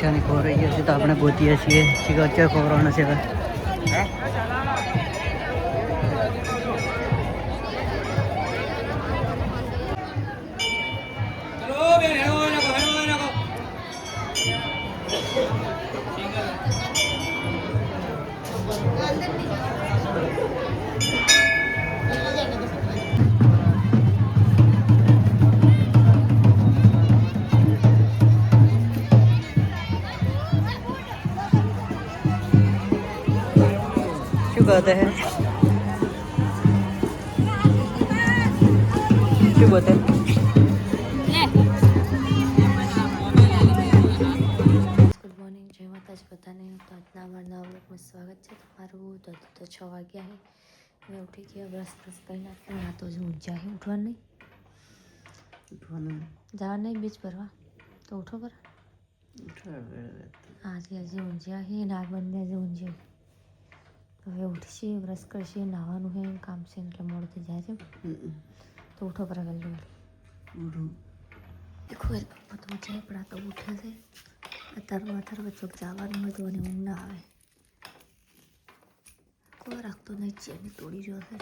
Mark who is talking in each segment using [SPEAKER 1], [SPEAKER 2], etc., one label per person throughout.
[SPEAKER 1] રિક્ષાની ખોરાઈ ગયા છે તો આપણે ગોતીએ છીએ ચિકન ખોરવાનો છે હવે શું कहते हैं શું બોલते हैं
[SPEAKER 2] ગુડ મોર્નિંગ જય માતાજી બધાને તો આજના અમારા નવા બ્લોગમાં સ્વાગત છે તમારું તો 6 વાગ્યા છે મેં ઉઠી ગયા બ્રશ કરી નાખ્યો આ તો હું જાહે ઉઠવાનું જવા નહીં બીચ ભરવા તો ઉઠો પર આજે ઊંઝ્યા છે ના બંને આજે ઊંઝ્યા હવે ઉઠશે બ્રશ કરશે નાહવાનું છે કામ છે એટલે મોડું થઈ જાય છે તો ઉઠો પર વહેલું દેખો પપ્પા તો જાય પણ આ તો ઉઠે છે અત્યારે વચ્ચે જવાનું હોય તો મને ઊંઘ ના આવે કોઈ રાખતો નહીં ચેની તોડી જશે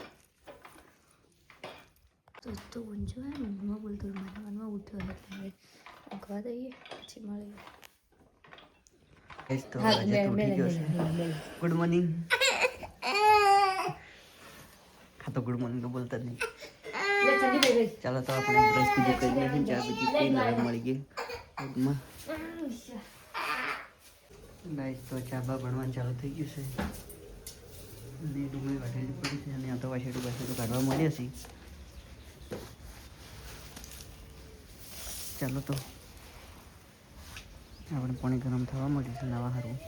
[SPEAKER 2] તો ઊંઝો હે ઊંઘમાં બોલતો મનમાં ઉઠ્યો એટલે હવે ઊંઘવા દઈએ પછી મળીએ
[SPEAKER 1] ગુડ મોર્નિંગ હા તો ગુડ મોર્નિંગ તો બોલતા જ નહીં ચાલો તો આપણે બ્રશ બીજું કરી લઈએ ચા બીજી પીને હવે મળી ગઈ પગમાં ગાઈસ તો ચા બા ભણવાનું ચાલુ થઈ ગયું છે અને ડુંગળી વાટેલી પડી છે અને આ તો વાસેડું કાઢવા મળ્યા છે ચાલો તો આપણે પાણી ગરમ થવા મળ્યું છે નવા હારું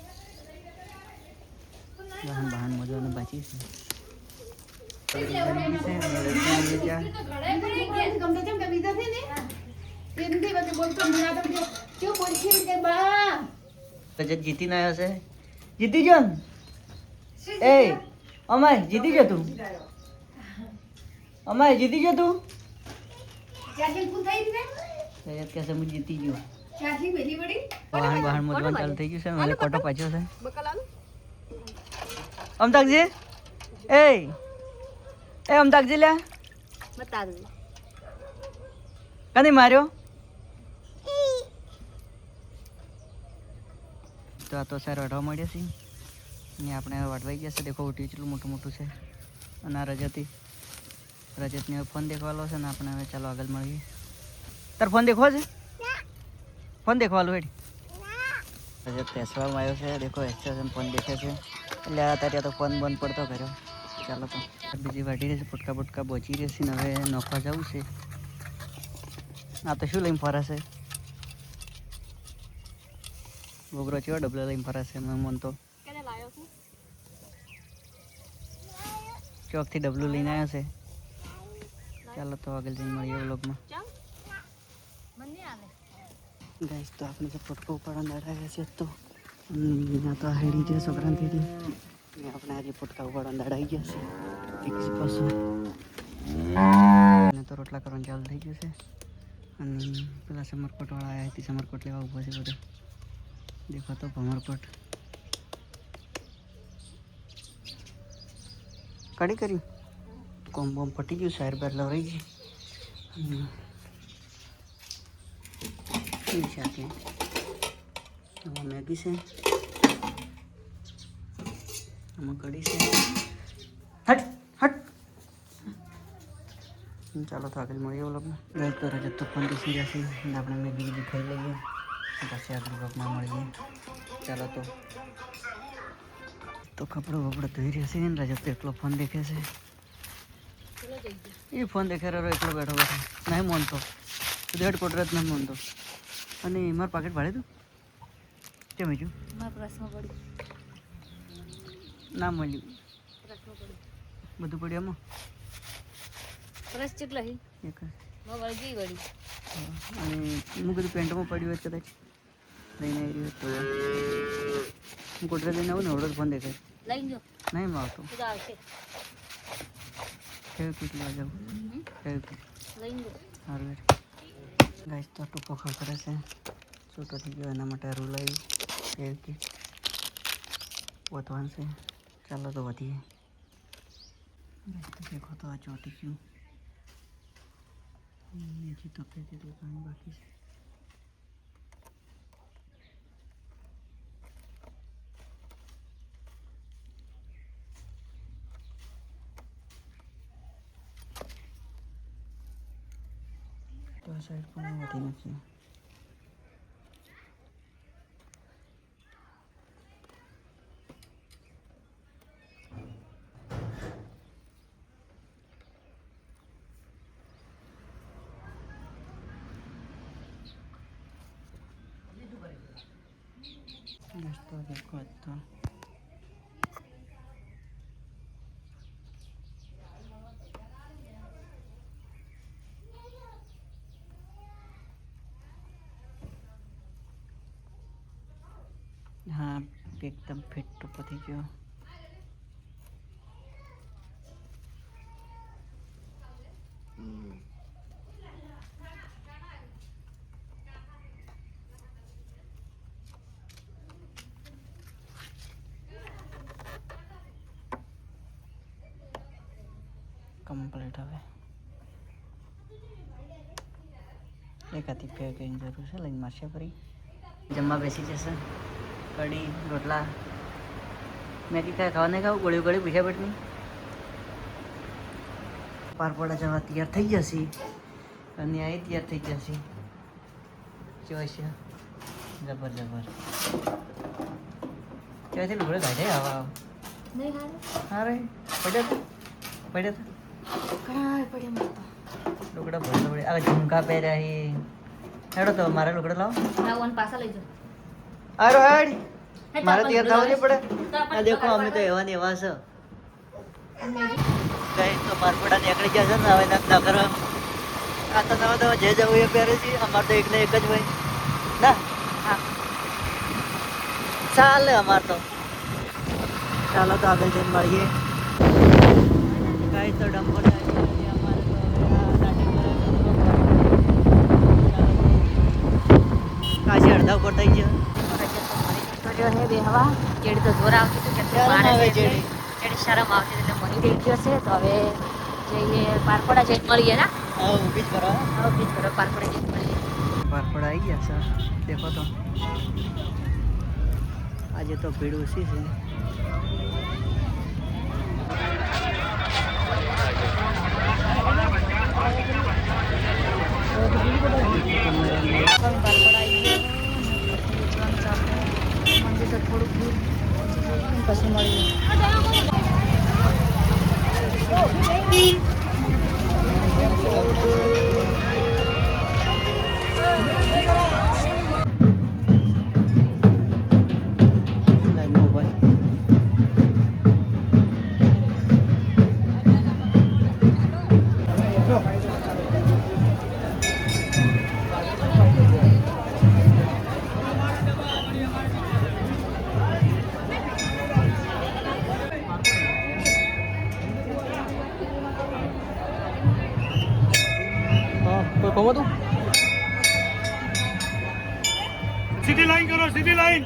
[SPEAKER 1] બહાન મજાનું બાકી છે જીતી ના આવ્યો છે જીતી જો એ અમાય જીતી જો તું અમાય જીતી જો તું कैसे मुझे जीती गयो वाहन मोजवान चालू થઈ ગયું છે મને કોટો પાછો છે અમતાકજી એ અમતાકજી લે
[SPEAKER 2] બતા દે
[SPEAKER 1] કને માર્યો તો આ તો સર વઢવા મળ્યા છે ને આપણે વઢવાઈ ગયા છે દેખો ઉઠી એટલું મોટું છે અને આ રજતને ફોન દેખવાલો છે ને આપણે હવે ચાલો આગળ મળીએ તાર ફોન દેખવો છે ફોન દેખવાલું હેડ રજત બેસવામાં આવ્યો છે દેખો એક્સેસ ફોન દેખે છે એટલે અત્યારે તો ફોન બંધ પડતો કર્યો ચાલો તો બીજી વાટી રહેશે પુટકા બોચી રહેશે ને હવે નોખવા જવું છે આ તો શું લઈને ફરાશે ગોગરો ચેવો ડબલો લઈને ફરાશે મન તો ચોકથી ડબલું લઈને આવ્યો છે ચાલો તો આગળ જઈને મળીએ વ્લોગમાં ગાઈસ તો આપણે જે ફોટકો ઉપાડવા દાડા છે તો અહીંયા તો હેડી છે છોકરાને આપણે આજે ફોટકા ઉપાડવા દાડા આવી ગયા છે પાછું તો રોટલા કરવાનું ચાલુ થઈ ગયું છે અને પેલા સમરકોટવાળા આવ્યા હતી સમરકોટ લેવા ઊભો છે બધો દેખો તો ભમરકોટ કડી કરી કોમ બોમ પટી ગયું સાર બાર લવરાઈ ગઈ સાથે મેગી છે આમાં કઢી છે હટ ચાલો તો આગળ મળીએ વ્લોગમાં ગઈ તો રજત તો ફોન દીસી જશે આપણે મેગી બીજી ખાઈ લઈએ પછી આગળ વ્લોગમાં મળીએ ચાલો તો કપડો વપડો ધોઈ રહેશે ને રજત તો એકલો ફોન દેખે છે એ ફોન દેખે રહ્યો એકલો બેઠો નહીં માનતો દેડ કોટરત નથી માનતો અને મારું પાકેટ ભાડે તું કેમ હજુ ના મળ્યું બધું પડ્યું આમાં
[SPEAKER 2] પ્રસ કેટલા હી
[SPEAKER 1] એક
[SPEAKER 2] વળગી વળી
[SPEAKER 1] અને હું બધું પેન્ટમાં પડ્યું હોય કદાચ લઈને આવી રહ્યો તો હું કોટરે લઈને આવું ને ઓર્ડર ફોન દેખાય
[SPEAKER 2] લઈને જો
[SPEAKER 1] નહીં માં આવતો
[SPEAKER 2] આવશે
[SPEAKER 1] કેવું પીટ લેવા જાઉં કેવું પીટ
[SPEAKER 2] લઈને જો
[SPEAKER 1] સારું ગાઈસ તો ટૂંકો ખબર છે છૂટો થઈ ગયો એના માટે રૂ લાવ્યું એક વધવાનું છે. ચાલો તો વધીએ. દેખો તો આ ચોટી ગયું. હજી તો જેટલું પાણી બાકી છે. તો આ સાઈડ પણ વધી નથી. મસ્ત દેખો તો હા એકદમ ફિટ પતી ગયો. કમ્પ્લીટ હવે એકાથી પેકિંગ જરૂર છે. લઈને મારશે ફરી જમવા બેસી જશે. કઢી રોટલા મેગી કાંઈ ખાવા નહીં ખાવું. ગોળી ગોળી પૂછ્યા પેટની. પારપોડા જવા તૈયાર થઈ જશે અને આ તૈયાર થઈ જશે. જોઈશે જબર જબર ક્યાંથી લુગડે ગાઢે આવા
[SPEAKER 2] નહીં
[SPEAKER 1] હા રે પડ્યા હતા
[SPEAKER 2] ઘણા પડ્યા
[SPEAKER 1] લુગડા ભરતો પડે. આ ઝુમકા પહેર્યા છે. હેડો તો મારે લુગડા લાવો.
[SPEAKER 2] લાવવાનું પાછા લઈ જાઓ.
[SPEAKER 1] આરો હેડ મારે તૈયાર થવા નહીં પડે. આ દેખો અમે તો એવા ને એવા છે. કઈ તો પારપોડા નીકળી ગયા છે ને હવે ના કરો. આ તો નવા નવા જે જવું એ પહેરે છે. અમારે તો એકને એક જ હોય ના. હા ચાલે અમારે તો. ચાલો તો આગળ જઈને મળીએ. કઈ તો ડમ્પર કાશી અડધા ઉપર થઈ ગયો.
[SPEAKER 2] જો હે બે હવા ચેડી તો જોર આવતી હતી કે મારે ચેડી શરમ આવતી એટલે મની થઈ ગયો છે. તો હવે જઈએ પારપોડા જઈને મળીએ ને.
[SPEAKER 1] હા ઊભી જ કરો.
[SPEAKER 2] હવે બીજ કરો પારપોડા જઈને મળીએ.
[SPEAKER 1] પારપોડા આવી ગયા સર દેખો તો. આજે તો ભીડ ઓછી છે.
[SPEAKER 2] મંદિર તો થોડુંક દૂર પછી મળીએ.
[SPEAKER 1] કોઈ કહો તું
[SPEAKER 3] સીધી લાઈન કરો સીધી લાઈન.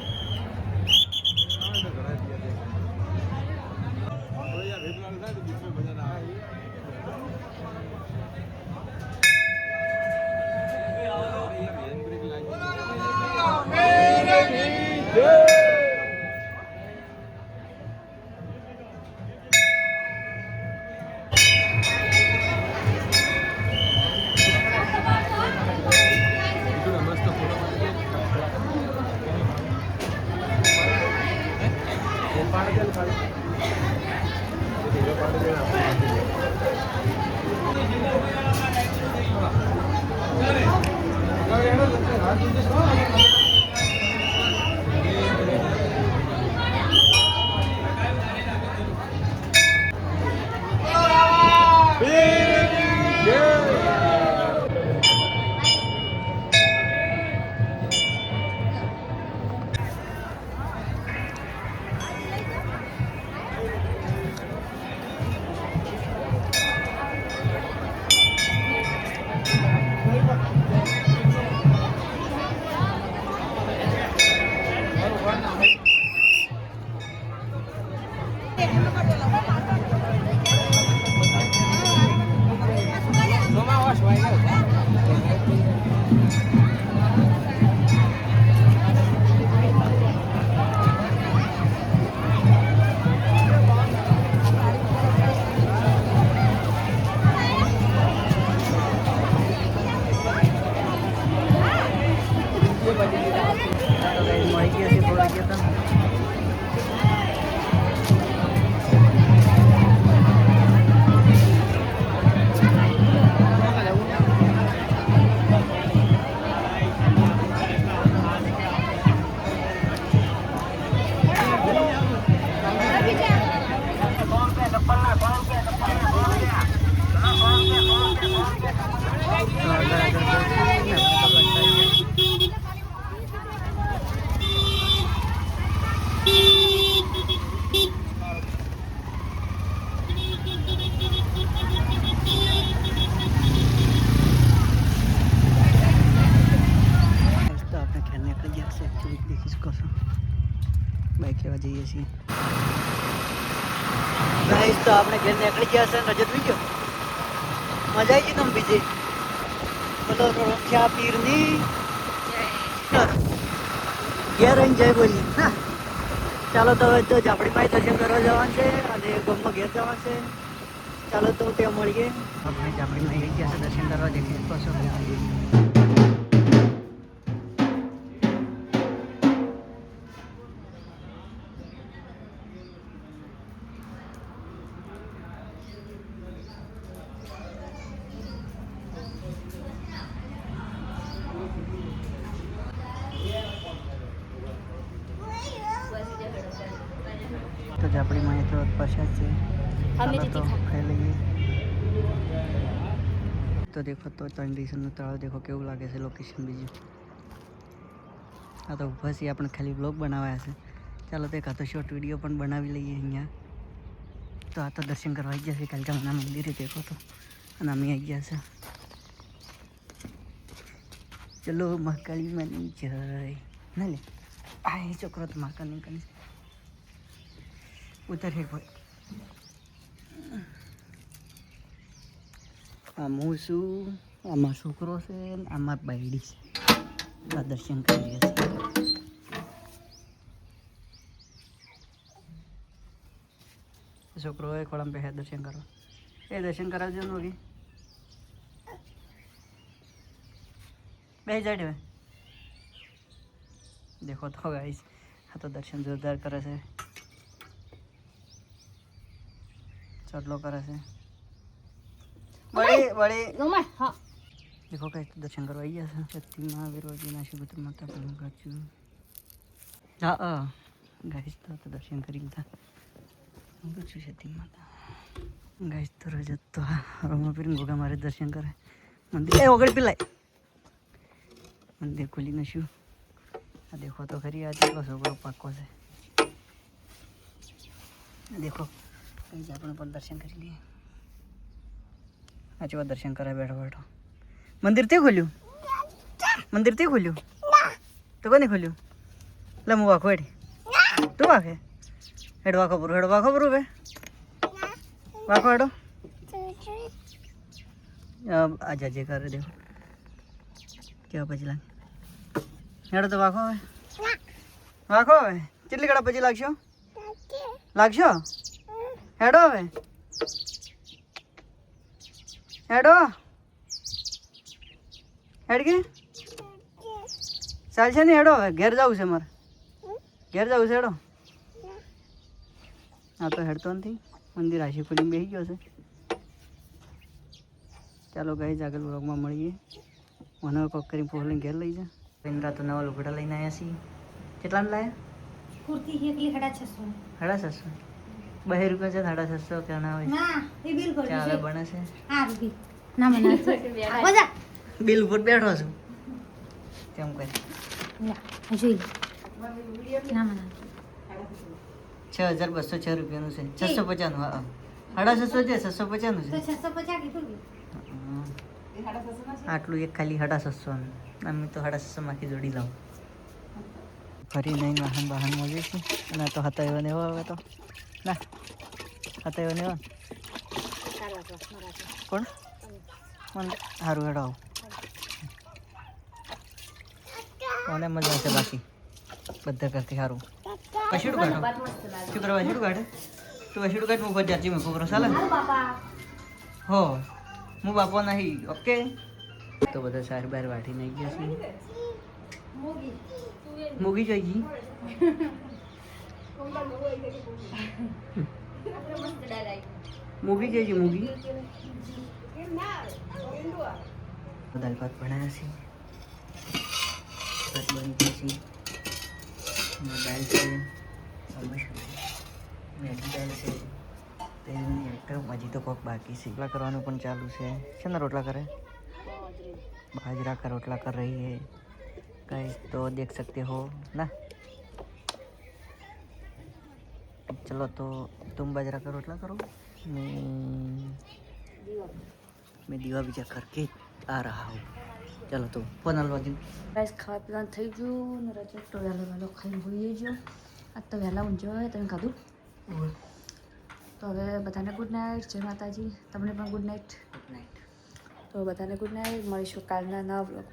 [SPEAKER 1] લેવા જઈએ છીએ. ગાઈસ તો આપણે ઘેર નીકળી ગયા છે. રજત વી ગયો, મજા આવી ગઈ તમે બીજે બોલો રણછા પીરની ઘેર રહીને જય બોલી હા. ચાલો તો હવે તો આપણી પાસે દર્શન કરવા જવાનું છે અને ગામમાં ઘેર જવાનું છે. ચાલો તો ત્યાં મળીએ. આપણે આપણી આવી ગયા છે દર્શન કરવા જઈએ. પાછો તો જ આપણી માં તો પ્રસાદ છે. ચાલો તો ખાઈ લઈએ. તો દેખો તો ત્રણડીસરનું તળાવ દેખો કેવું લાગે છે લોકેશન બીજું. આ તો ઊભા છીએ આપણે ખાલી બ્લોગ બનાવ્યા છે. ચાલો તો એકાદ શોર્ટ વિડીયો પણ બનાવી લઈએ અહીંયા. તો આ તો દર્શન કરવા આવી ગયા છે કાલકાના મંદિરે દેખો તો અને અમે આવી ગયા છે. ચલો મહાકાળી માની જય ના લે આ એ છોકરો તો મહાકાળી કરી ઉતર હે ભાઈ. આમ હું છું, આમાં છોકરો છે, આમાં બાયડી છે. આ દર્શન કરીએ છીએ. છોકરો એ ખોળામાં બેસે દર્શન કરવા. એ દર્શન કરાવજો ને વગી બે જાય હવે. દેખો તો ગાઈસ આ તો દર્શન જોરદાર કરે છે. ચટલો કરે છે બળે દેખો કઈ દર્શન કરવા આવી ગયા છે. શક્તિમાં વિરોધીના શિવપુત્ર માતા પણ ગાચું હા ગાઈસ તો દર્શન કરી લીધા. ગાચું શક્તિ માતા ગાઈસ તો રજત તો રોમા પીર ગોગા મારે દર્શન કરે મંદિર એ ઓગળ પેલાય મંદિર ખુલી નશું. આ દેખો તો ખરી આ જેટલો છોકરો પાકો છે. દેખો કઈ આપણે પણ દર્શન કરી લઈએ. આ જેવા દર્શન કરે બેઠો બેઠો. મંદિર તે ખોલ્યું, મંદિર તે ખોલ્યું તો કોને ખોલ્યું? લે હું વાખો હેડ તું વાખે હેડ વાખો પૂરું હેડ વાખો પૂરું બે વાખો હેડો આ જાજે કરે દેખો કેવા પછી લાગે હેડો તો વાખો હવે વાખો હવે કેટલી કડા પછી લાગશો લાગશો હેડો હવે હેડો હેડ કે ચાલશે ને હેડો હવે ઘેર જવું છે મારે ઘેર જવું છે હેડો. હા તો હેડતો નથી મંદિર આશી ખુલીને બેસી ગયો છે. ચાલો ગાઈસ આગળ વ્લોગમાં મળીએ. મને કોક કરીને ફોલીને ઘેર લઈ જા. ઇન્દ્રા તો નવા લુગડા લઈને આવ્યા છીએ. કેટલાને લાયા?
[SPEAKER 2] કુર્તી એકલી 650
[SPEAKER 1] 650 2 રૂપિયા છે 650 કે ના હોય
[SPEAKER 2] ના એ બિલ કરી
[SPEAKER 1] ચાલે બને છે
[SPEAKER 2] આ રૂપી ના મને આજા
[SPEAKER 1] બિલ ઉપર બેઠો છું તેમ કહે
[SPEAKER 2] યા જોઈ ના મને
[SPEAKER 1] 6206 રૂપિયાનું છે 650 નું હા 650 છે 650 નું
[SPEAKER 2] તો
[SPEAKER 1] છે
[SPEAKER 2] 650 કીધું
[SPEAKER 1] આટલું એક ખાલી 650 નું અમે તો 650 માંથી જોડી લાવું. ફરી નહીં વાહન મળે છે અને આ તો હતા એવા ને એવા હવે તો ના હતા એવા ને એવા કોણ મને સારું હેડો આવું મને મજા આવશે. બાકી બધા કરતી સારું વસીડું કાઢો શું કરવા વસીડું કાઢે તું વસીડું કાઢ હું જાચી મૂકો કરો ચાલે હો હું બાપો નહીં ઓકે. તો બધા સારી બાર વાટી નહીં ગયા છે મૂગી જોઈ મૂગી જઈએ મૂગી દાલ ભાત બનાવ્યા છે ભાત બની ગયા છે દાલ છે મેથી દાલ છે તેની આઈટમ હજી તો કોક બાકી છે. રોટલા કરવાનું પણ ચાલુ છે. શેના રોટલા કરે? बाजरा का रोटला कर रही है गाइस तो देख सकते हो ना. चलो तो तुम बाजरा का रोटला करो मैं दीवा बीजा करके आ रहा हूँ. चलो तो फोन हलवा दी
[SPEAKER 2] ગાઈસ ખાવા પીવાનું થઈ ગયું ને રજત ટોળા લેવાનો ખાઈને હોઈએ જો આજ તો વહેલા ઊંઝો હોય તમે ખાધું તો હવે બધાને ગુડ નાઇટ, જય માતાજી. તમને પણ ગુડ નાઇટ.
[SPEAKER 1] Good night.
[SPEAKER 2] તો બધાને ગુડ નાઇટ, મળીશું કાલના નવા બ્લોગ.